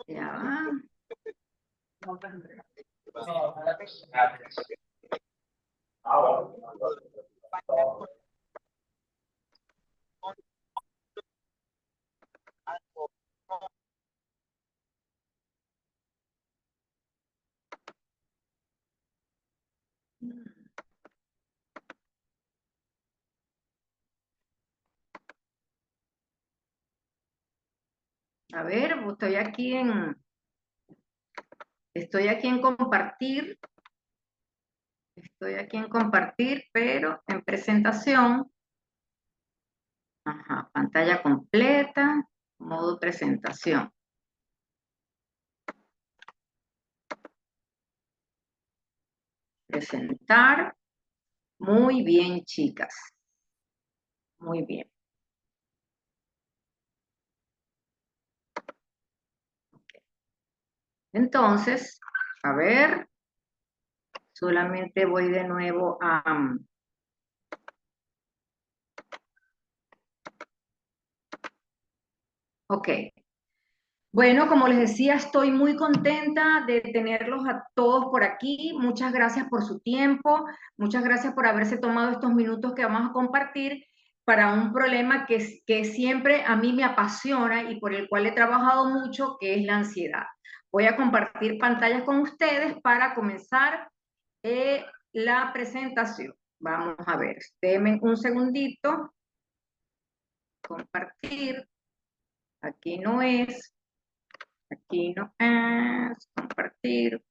Ya va. A ver, estoy aquí en compartir. Estoy aquí en compartir, pero en presentación. Ajá, pantalla completa, modo presentación. Presentar. Muy bien, chicas. Muy bien. Entonces, a ver, solamente voy de nuevo a... Ok. Bueno, como les decía, estoy muy contenta de tenerlos a todos por aquí. Muchas gracias por su tiempo, muchas gracias por haberse tomado estos minutos que vamos a compartir para un problema que siempre a mí me apasiona y por el cual he trabajado mucho, que es la ansiedad. Voy a compartir pantallas con ustedes para comenzar la presentación. Vamos a ver, denme un segundito. Compartir. Aquí no es. Aquí no es, compartir.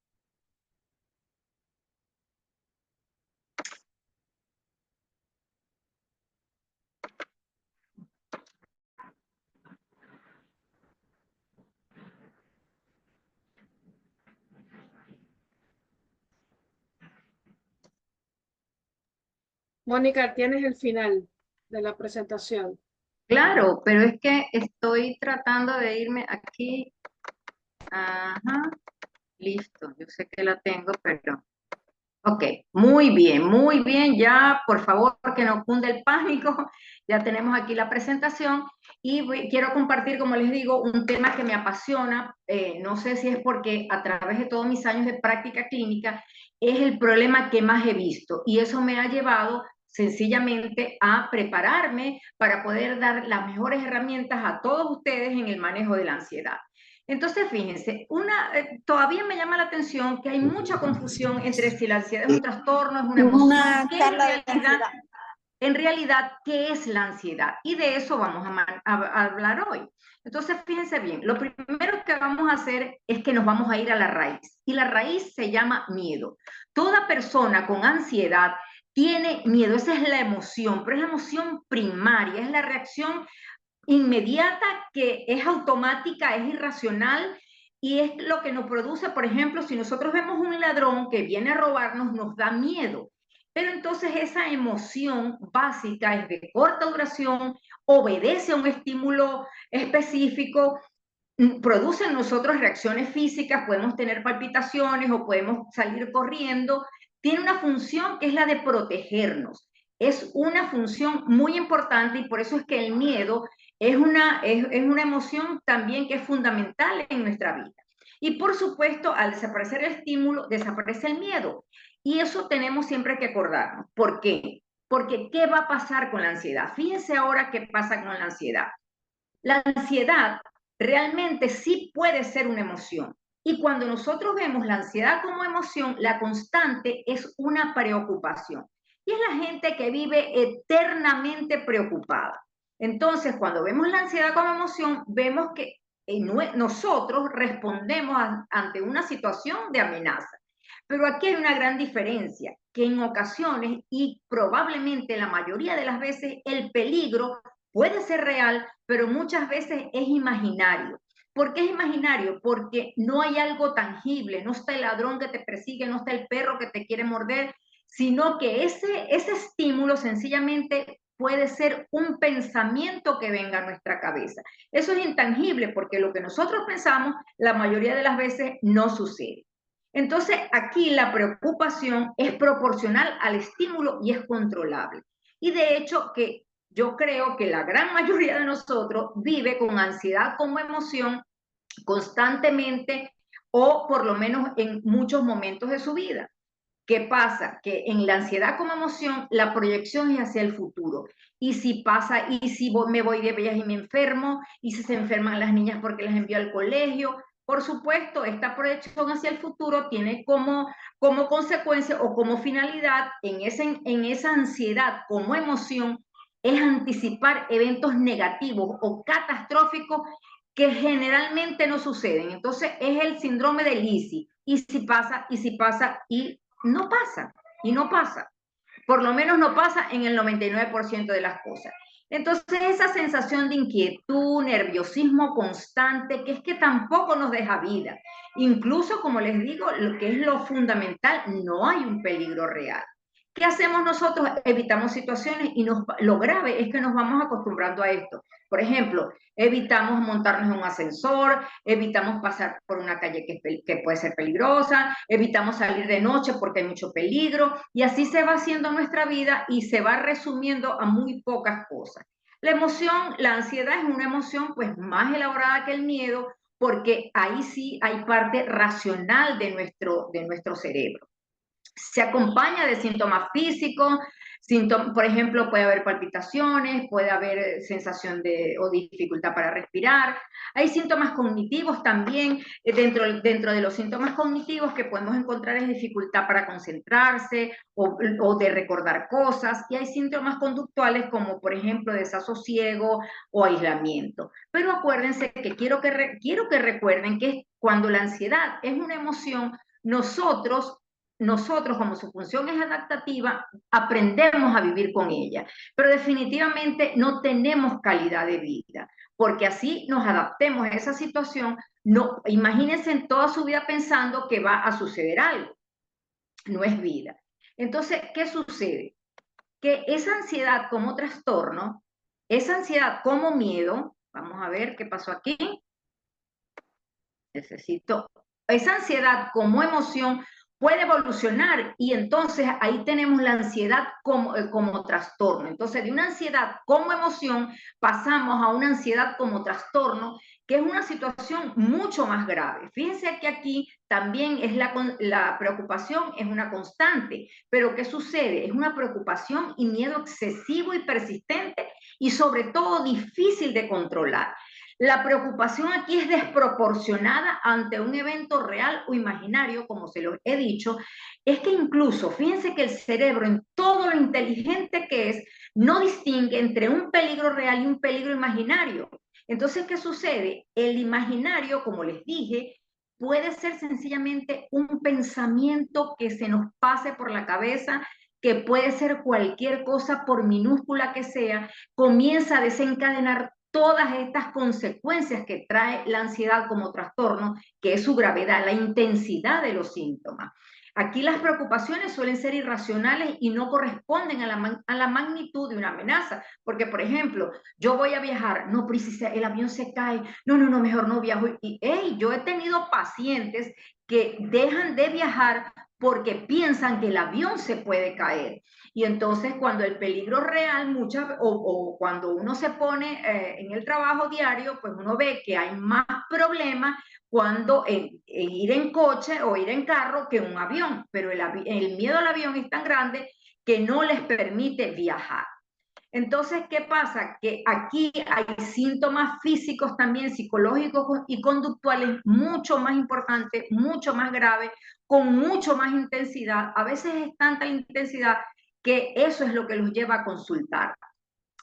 Mónica, tienes el final de la presentación. Claro, pero es que estoy tratando de irme aquí. Ajá, listo. Yo sé que la tengo, pero... Ok, muy bien. Ya, por favor, que no cunde el pánico. Ya tenemos aquí la presentación y quiero compartir, como les digo, un tema que me apasiona. No sé si es porque a través de todos mis años de práctica clínica es el problema que más he visto y eso me ha llevado sencillamente a prepararme para poder dar las mejores herramientas a todos ustedes en el manejo de la ansiedad. Entonces, fíjense, todavía me llama la atención que hay mucha confusión entre si la ansiedad es un trastorno, es una emoción, que en realidad, ¿qué es la ansiedad? Y de eso vamos a hablar hoy. Entonces, fíjense bien, lo primero que vamos a hacer es que nos vamos a ir a la raíz, y la raíz se llama miedo. Toda persona con ansiedad tiene miedo, esa es la emoción, pero es la emoción primaria, es la reacción inmediata que es automática, es irracional y es lo que nos produce, por ejemplo, si nosotros vemos un ladrón que viene a robarnos, nos da miedo. Pero entonces esa emoción básica es de corta duración, obedece a un estímulo específico, produce en nosotros reacciones físicas, podemos tener palpitaciones o podemos salir corriendo, tiene una función que es la de protegernos. Es una función muy importante y por eso es que el miedo es una emoción también que es fundamental en nuestra vida. Y por supuesto, al desaparecer el estímulo, desaparece el miedo. Y eso tenemos siempre que acordarnos. ¿Por qué? Porque ¿qué va a pasar con la ansiedad? Fíjense ahora qué pasa con la ansiedad. La ansiedad realmente sí puede ser una emoción. Y cuando nosotros vemos la ansiedad como emoción, la constante es una preocupación. Y es la gente que vive eternamente preocupada. Entonces, cuando vemos la ansiedad como emoción, vemos que nosotros respondemos ante una situación de amenaza. Pero aquí hay una gran diferencia, que en ocasiones y probablemente la mayoría de las veces el peligro puede ser real, pero muchas veces es imaginario. ¿Por qué es imaginario? Porque no hay algo tangible, no está el ladrón que te persigue, no está el perro que te quiere morder, sino que ese estímulo sencillamente puede ser un pensamiento que venga a nuestra cabeza. Eso es intangible porque lo que nosotros pensamos la mayoría de las veces no sucede. Entonces, aquí la preocupación es proporcional al estímulo y es controlable. Y de hecho, que yo creo que la gran mayoría de nosotros vive con ansiedad como emoción constantemente o por lo menos en muchos momentos de su vida. ¿Qué pasa? Que en la ansiedad como emoción, la proyección es hacia el futuro. Y si pasa, y si me voy de viaje y me enfermo, y si se enferman las niñas porque las envío al colegio. Por supuesto, esta proyección hacia el futuro tiene como consecuencia o como finalidad en esa ansiedad como emoción es anticipar eventos negativos o catastróficos que generalmente no suceden. Entonces es el síndrome de Lisi. Y si pasa, y si pasa, y no pasa, y no pasa. Por lo menos no pasa en el 99% de las cosas. Entonces, esa sensación de inquietud, nerviosismo constante, que es que tampoco nos deja vida. Incluso, como les digo, lo que es lo fundamental, no hay un peligro real. ¿Qué hacemos nosotros? Evitamos situaciones y lo grave es que nos vamos acostumbrando a esto. Por ejemplo, evitamos montarnos en un ascensor, evitamos pasar por una calle que puede ser peligrosa, evitamos salir de noche porque hay mucho peligro y así se va haciendo nuestra vida y se va resumiendo a muy pocas cosas. La emoción, la ansiedad es una emoción pues más elaborada que el miedo porque ahí sí hay parte racional de nuestro cerebro. Se acompaña de síntomas físicos, por ejemplo, puede haber palpitaciones, puede haber sensación o dificultad para respirar. Hay síntomas cognitivos también. Dentro de los síntomas cognitivos que podemos encontrar es dificultad para concentrarse o de recordar cosas. Y hay síntomas conductuales como, por ejemplo, desasosiego o aislamiento. Pero acuérdense que quiero que recuerden que cuando la ansiedad es una emoción, nosotros, como su función es adaptativa, aprendemos a vivir con ella, pero definitivamente no tenemos calidad de vida, porque así nos adaptemos a esa situación. No, imagínense en toda su vida pensando que va a suceder algo, no es vida. Entonces, ¿qué sucede? Que esa ansiedad como trastorno, esa ansiedad como miedo, vamos a ver qué pasó aquí, necesito, esa ansiedad como emoción puede evolucionar y entonces ahí tenemos la ansiedad como trastorno. Entonces de una ansiedad como emoción pasamos a una ansiedad como trastorno, que es una situación mucho más grave. Fíjense que aquí también es la preocupación es una constante, pero ¿qué sucede? Es una preocupación y miedo excesivo y persistente y sobre todo difícil de controlar. La preocupación aquí es desproporcionada ante un evento real o imaginario, como se los he dicho. Es que incluso, fíjense que el cerebro, en todo lo inteligente que es, no distingue entre un peligro real y un peligro imaginario. Entonces, ¿qué sucede? El imaginario, como les dije, puede ser sencillamente un pensamiento que se nos pase por la cabeza, que puede ser cualquier cosa, por minúscula que sea, comienza a desencadenar todas estas consecuencias que trae la ansiedad como trastorno, que es su gravedad, la intensidad de los síntomas. Aquí las preocupaciones suelen ser irracionales y no corresponden a la magnitud de una amenaza, porque por ejemplo, yo voy a viajar, no, pero si el avión se cae, no, no, no, mejor no viajo. Y hey, yo he tenido pacientes que dejan de viajar porque piensan que el avión se puede caer. Y entonces cuando el peligro real, o cuando uno se pone en el trabajo diario, pues uno ve que hay más problemas cuando ir en coche o ir en carro que un avión, pero el miedo al avión es tan grande que no les permite viajar. Entonces, ¿qué pasa? Que aquí hay síntomas físicos también, psicológicos y conductuales mucho más importantes, mucho más graves, con mucho más intensidad. A veces es tanta intensidad que eso es lo que los lleva a consultar.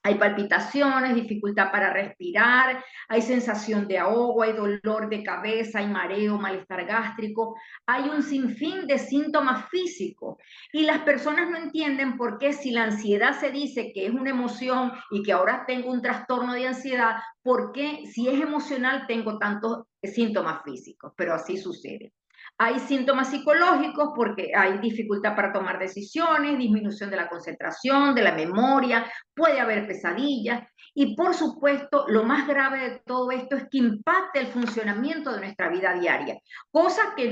Hay palpitaciones, dificultad para respirar, hay sensación de ahogo, hay dolor de cabeza, hay mareo, malestar gástrico, hay un sinfín de síntomas físicos. Y las personas no entienden por qué si la ansiedad se dice que es una emoción y que ahora tengo un trastorno de ansiedad, ¿por qué si es emocional tengo tantos síntomas físicos? Pero así sucede. Hay síntomas psicológicos porque hay dificultad para tomar decisiones, disminución de la concentración, de la memoria, puede haber pesadillas y por supuesto lo más grave de todo esto es que impacta el funcionamiento de nuestra vida diaria, cosa que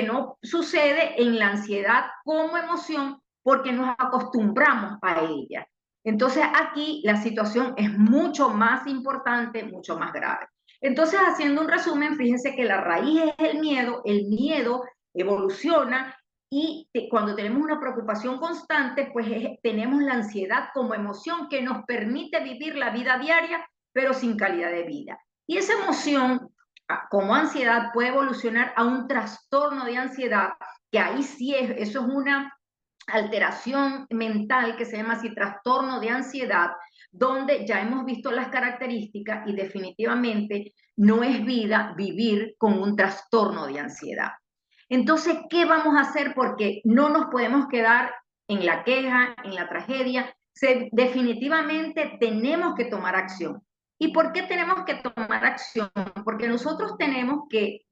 no sucede en la ansiedad como emoción porque nos acostumbramos a ella. Entonces aquí la situación es mucho más importante, mucho más grave. Entonces, haciendo un resumen, fíjense que la raíz es el miedo evoluciona y cuando tenemos una preocupación constante, pues tenemos la ansiedad como emoción que nos permite vivir la vida diaria, pero sin calidad de vida. Y esa emoción, como ansiedad, puede evolucionar a un trastorno de ansiedad, que ahí sí eso es una alteración mental que se llama así trastorno de ansiedad, donde ya hemos visto las características y definitivamente no es vida vivir con un trastorno de ansiedad. Entonces, ¿qué vamos a hacer? Porque no nos podemos quedar en la queja, en la tragedia. Definitivamente tenemos que tomar acción. ¿Y por qué tenemos que tomar acción? Porque nosotros tenemos que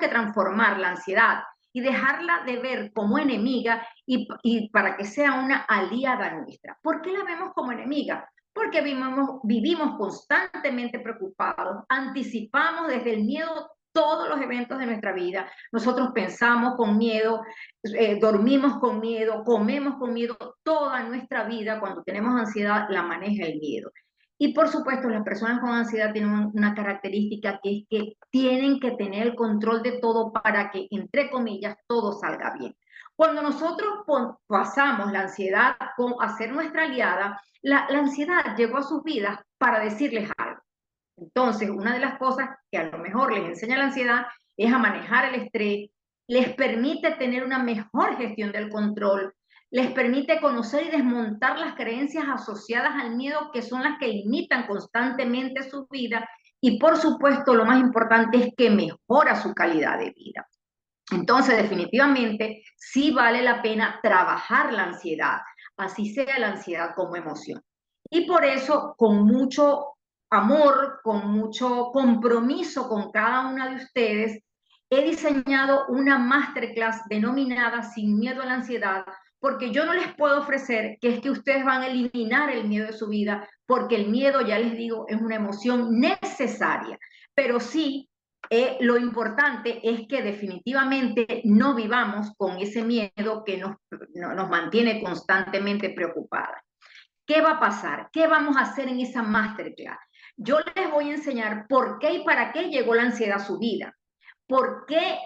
transformar la ansiedad y dejarla de ver como enemiga y para que sea una aliada nuestra. ¿Por qué la vemos como enemiga? Porque vivimos constantemente preocupados, anticipamos desde el miedo todos los eventos de nuestra vida. Nosotros pensamos con miedo, dormimos con miedo, comemos con miedo. Toda nuestra vida, cuando tenemos ansiedad, la maneja el miedo. Y por supuesto, las personas con ansiedad tienen una característica que es que tienen que tener el control de todo para que, entre comillas, todo salga bien. Cuando nosotros pasamos la ansiedad a ser nuestra aliada, la ansiedad llegó a sus vidas para decirles algo. Entonces, una de las cosas que a lo mejor les enseña la ansiedad es a manejar el estrés, les permite tener una mejor gestión del control, les permite conocer y desmontar las creencias asociadas al miedo que son las que limitan constantemente su vida y por supuesto lo más importante es que mejora su calidad de vida. Entonces definitivamente sí vale la pena trabajar la ansiedad, así sea la ansiedad como emoción. Y por eso con mucho amor, con mucho compromiso con cada una de ustedes, he diseñado una masterclass denominada Sin miedo a la ansiedad, porque yo no les puedo ofrecer que es que ustedes van a eliminar el miedo de su vida, porque el miedo, ya les digo, es una emoción necesaria, pero sí lo importante es que definitivamente no vivamos con ese miedo que nos mantiene constantemente preocupadas. ¿Qué va a pasar? ¿Qué vamos a hacer en esa masterclass? Yo les voy a enseñar por qué y para qué llegó la ansiedad a su vida. ¿Por qué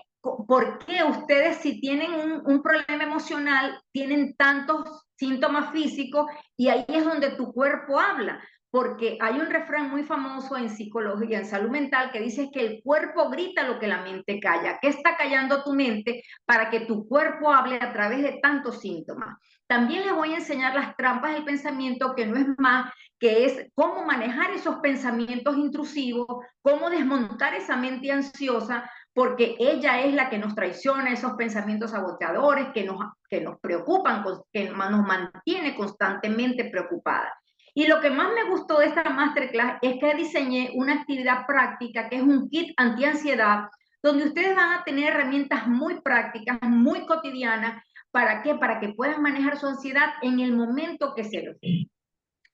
ustedes si tienen un problema emocional tienen tantos síntomas físicos y ahí es donde tu cuerpo habla? Porque hay un refrán muy famoso en psicología, en salud mental, que dice que el cuerpo grita lo que la mente calla. ¿Qué está callando tu mente para que tu cuerpo hable a través de tantos síntomas? También les voy a enseñar las trampas del pensamiento, que no es más que es cómo manejar esos pensamientos intrusivos, cómo desmontar esa mente ansiosa, porque ella es la que nos traiciona, esos pensamientos saboteadores que nos preocupan, que nos mantiene constantemente preocupadas. Y lo que más me gustó de esta masterclass es que diseñé una actividad práctica que es un kit antiansiedad, donde ustedes van a tener herramientas muy prácticas, muy cotidianas. ¿Para qué? Para que puedan manejar su ansiedad en el momento que se lo dé.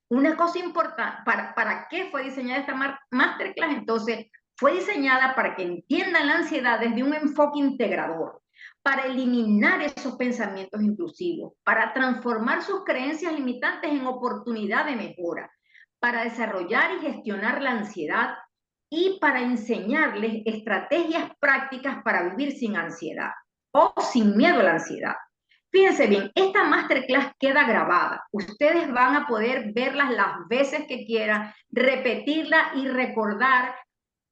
Una cosa importante, ¿para qué fue diseñada esta masterclass? Entonces, fue diseñada para que entiendan la ansiedad desde un enfoque integrador, para eliminar esos pensamientos intrusivos, para transformar sus creencias limitantes en oportunidad de mejora, para desarrollar y gestionar la ansiedad y para enseñarles estrategias prácticas para vivir sin ansiedad o sin miedo a la ansiedad. Fíjense bien, esta masterclass queda grabada. Ustedes van a poder verla las veces que quieran, repetirla y recordar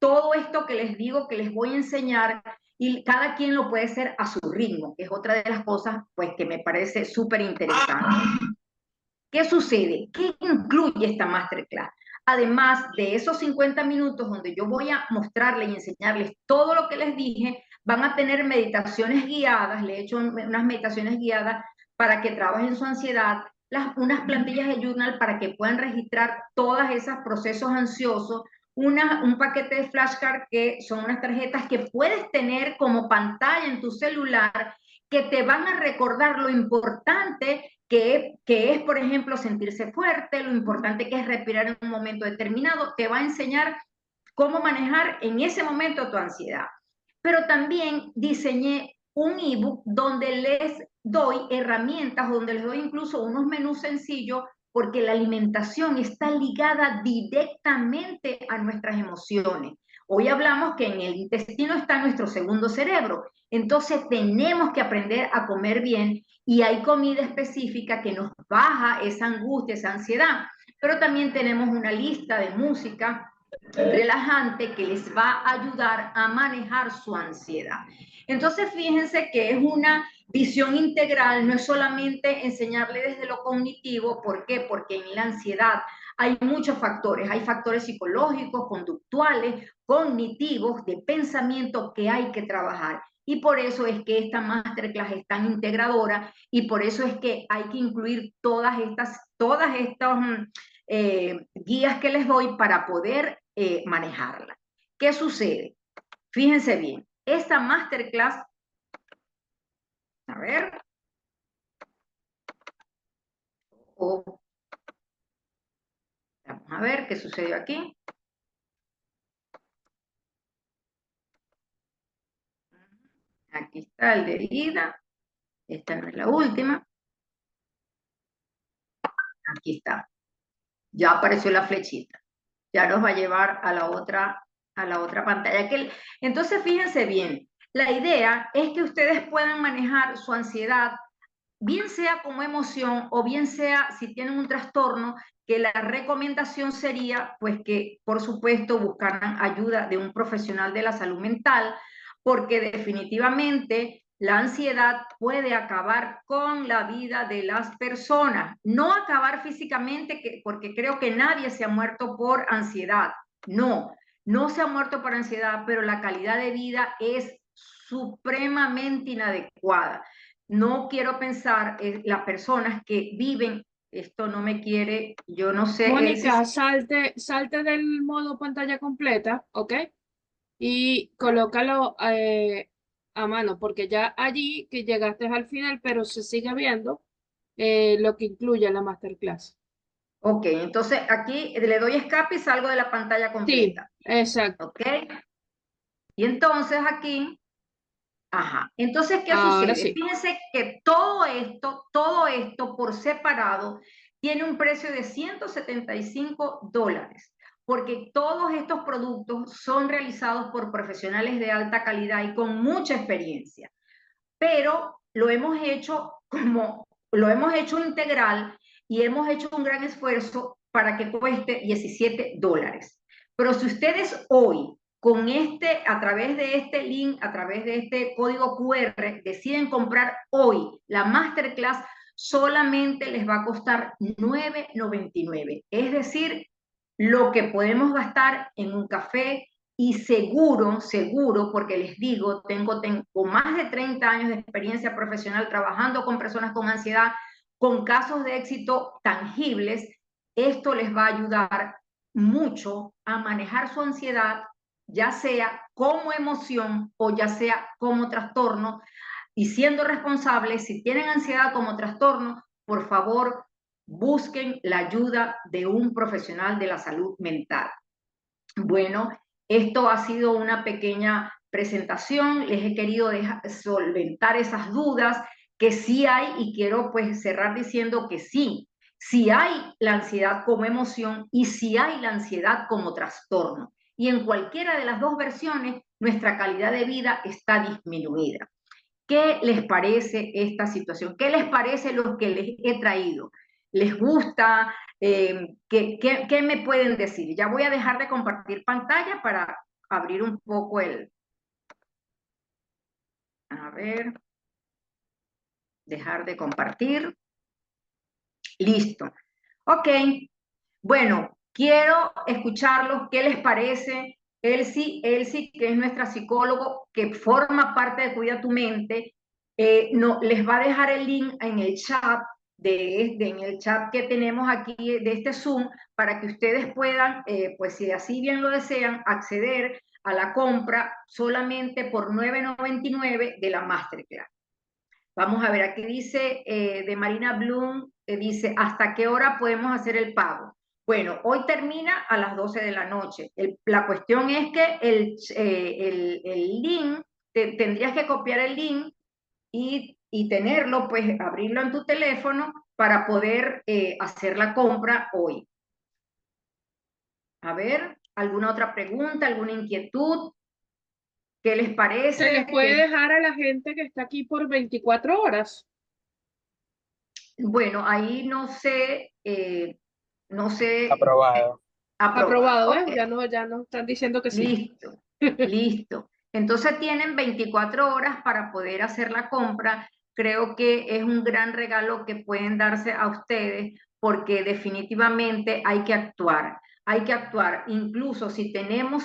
todo esto que les digo que les voy a enseñar y cada quien lo puede hacer a su ritmo, que es otra de las cosas pues que me parece súper interesante. ¿Qué sucede? ¿Qué incluye esta masterclass? Además de esos 50 minutos donde yo voy a mostrarles y enseñarles todo lo que les dije, van a tener meditaciones guiadas, le he hecho unas meditaciones guiadas para que trabajen su ansiedad, unas plantillas de journal para que puedan registrar todos esos procesos ansiosos, un paquete de flashcard que son unas tarjetas que puedes tener como pantalla en tu celular que te van a recordar lo importante que es, por ejemplo, sentirse fuerte, lo importante que es respirar en un momento determinado, te va a enseñar cómo manejar en ese momento tu ansiedad. Pero también diseñé un ebook donde les doy herramientas, donde les doy incluso unos menús sencillos porque la alimentación está ligada directamente a nuestras emociones. Hoy hablamos que en el intestino está nuestro segundo cerebro, entonces tenemos que aprender a comer bien y hay comida específica que nos baja esa angustia, esa ansiedad, pero también tenemos una lista de música relajante que les va a ayudar a manejar su ansiedad. Entonces, fíjense que es una visión integral, no es solamente enseñarle desde lo cognitivo. ¿Por qué? Porque en la ansiedad hay muchos factores, hay factores psicológicos, conductuales, cognitivos, de pensamiento que hay que trabajar. Y por eso es que esta masterclass es tan integradora y por eso es que hay que incluir todas estas guías que les doy para poder manejarla. ¿Qué sucede? Fíjense bien, esta masterclass, a ver, vamos a ver qué sucedió aquí. Aquí está el de ida, esta no es la última. Aquí está, ya apareció la flechita, ya nos va a llevar a la otra pantalla. Entonces, fíjense bien, la idea es que ustedes puedan manejar su ansiedad, bien sea como emoción o bien sea si tienen un trastorno, que la recomendación sería pues que por supuesto buscaran ayuda de un profesional de la salud mental, porque definitivamente la ansiedad puede acabar con la vida de las personas, no acabar físicamente, porque creo que nadie se ha muerto por ansiedad, no se ha muerto por ansiedad, pero la calidad de vida es supremamente inadecuada. No quiero pensar en las personas que viven, esto no me quiere, yo no sé, Mónica, salte del modo pantalla completa, ¿ok? Y colócalo a mano, porque ya allí que llegaste al final, pero se sigue viendo lo que incluye la masterclass. ok, entonces aquí le doy escape y salgo de la pantalla Sí, completa, exacto. ok, y entonces aquí, ajá, entonces ¿qué Ahora sucede? sí. Fíjense que todo esto por separado tiene un precio de $175, porque todos estos productos son realizados por profesionales de alta calidad y con mucha experiencia, pero lo hemos hecho integral y hemos hecho un gran esfuerzo para que cueste $17. Pero si ustedes hoy, a través de este link, a través de este código QR, deciden comprar hoy la masterclass, solamente les va a costar $9.99. Es decir, lo que podemos gastar en un café, y seguro, porque les digo, tengo más de 30 años de experiencia profesional trabajando con personas con ansiedad, con casos de éxito tangibles, esto les va a ayudar mucho a manejar su ansiedad, ya sea como emoción o ya sea como trastorno, y siendo responsables, si tienen ansiedad como trastorno, por favor, busquen la ayuda de un profesional de la salud mental. Bueno, esto ha sido una pequeña presentación, les he querido solventar esas dudas que sí hay, y quiero pues cerrar diciendo que sí hay la ansiedad como emoción y sí hay la ansiedad como trastorno. Y en cualquiera de las dos versiones, nuestra calidad de vida está disminuida. ¿Qué les parece esta situación? ¿Qué les parece lo que les he traído? ¿Les gusta? ¿Qué me pueden decir? Ya voy a dejar de compartir pantalla para abrir un poco a ver, dejar de compartir. Listo. Ok. Bueno, quiero escucharlos. ¿Qué les parece? Elsie, que es nuestra psicólogo, que forma parte de Cuida tu Mente, no, les va a dejar el link en el chat, en el chat que tenemos aquí de este Zoom, para que ustedes puedan, pues si así bien lo desean, acceder a la compra solamente por $9.99 de la Masterclass. Vamos a ver, aquí dice de Marina Bloom, dice, ¿hasta qué hora podemos hacer el pago? Bueno, hoy termina a las 12 de la noche. La cuestión es que el link, tendrías que copiar el link y tenerlo, pues abrirlo en tu teléfono para poder hacer la compra hoy. A ver, ¿alguna otra pregunta, alguna inquietud? ¿Qué les Se parece? les puede dejar a la gente que está aquí por 24 horas. Bueno, ahí no sé, Aprobado. aprobado. Aprobado, ¿ves? Ok, Ya no están diciendo que sí. listo, listo. Entonces tienen 24 horas para poder hacer la compra. Creo que es un gran regalo que pueden darse a ustedes porque definitivamente hay que actuar. Hay que actuar, incluso si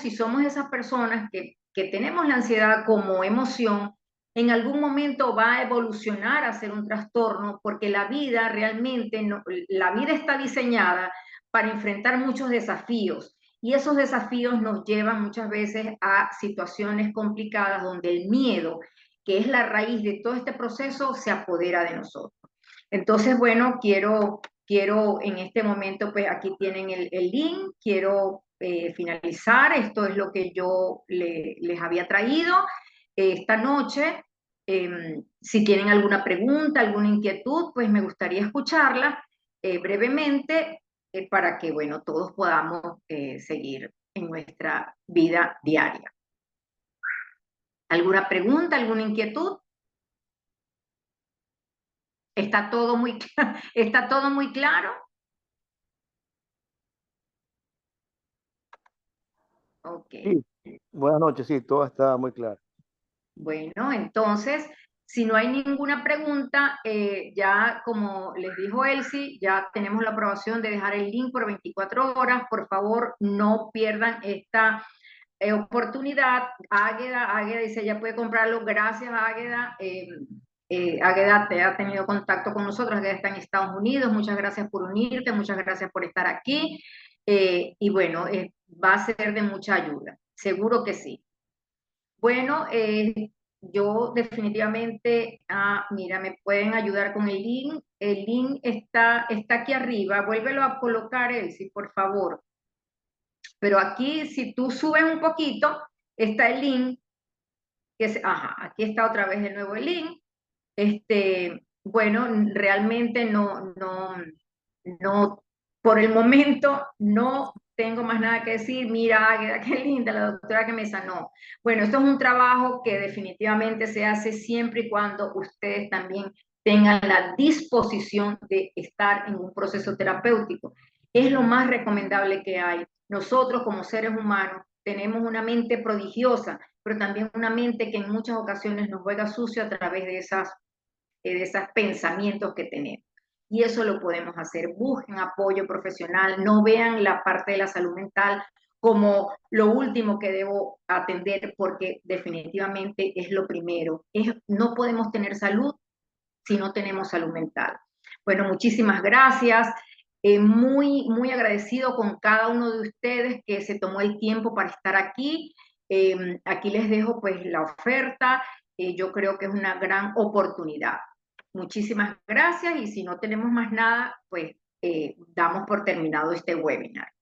somos esas personas que tenemos la ansiedad como emoción, en algún momento va a evolucionar a ser un trastorno porque la vida realmente, la vida está diseñada para enfrentar muchos desafíos y esos desafíos nos llevan muchas veces a situaciones complicadas donde el miedo, que es la raíz de todo este proceso, se apodera de nosotros. Entonces, bueno, quiero en este momento, pues aquí tienen el link, quiero finalizar, esto es lo que yo les había traído esta noche. Si tienen alguna pregunta, alguna inquietud, pues me gustaría escucharla brevemente para que, bueno, todos podamos seguir en nuestra vida diaria. ¿Alguna pregunta, alguna inquietud? ¿Está todo muy, está todo muy claro? Ok. Sí, buenas noches, sí, todo está muy claro. Bueno, entonces, si no hay ninguna pregunta, ya como les dijo Elsie, ya tenemos la aprobación de dejar el link por 24 horas. Por favor, no pierdan esta oportunidad. Águeda dice, ya puede comprarlo. Gracias, Águeda. Águeda te ha tenido contacto con nosotros, Águeda está en Estados Unidos. Muchas gracias por unirte, muchas gracias por estar aquí. Y bueno, va a ser de mucha ayuda, seguro que sí. Bueno, yo definitivamente, mira, me pueden ayudar con el link. El link está aquí arriba. Vuélvelo a colocar, Elsie, por favor. Pero aquí, si tú subes un poquito, está el link. Ajá, aquí está otra vez el nuevo link. Bueno, realmente no, por el momento no tengo más nada que decir. Mira, Águeda, qué linda la doctora que me sanó. Bueno, esto es un trabajo que definitivamente se hace siempre y cuando ustedes también tengan la disposición de estar en un proceso terapéutico. Es lo más recomendable que hay. Nosotros como seres humanos tenemos una mente prodigiosa, pero también una mente que en muchas ocasiones nos juega sucio a través de esos pensamientos que tenemos. Y eso lo podemos hacer. Busquen apoyo profesional, no vean la parte de la salud mental como lo último que debo atender, porque definitivamente es lo primero. No podemos tener salud si no tenemos salud mental. Bueno, muchísimas gracias. Muy agradecido con cada uno de ustedes que se tomó el tiempo para estar aquí. Aquí les dejo pues la oferta. Yo creo que es una gran oportunidad. Muchísimas gracias y si no tenemos más nada, pues damos por terminado este webinar.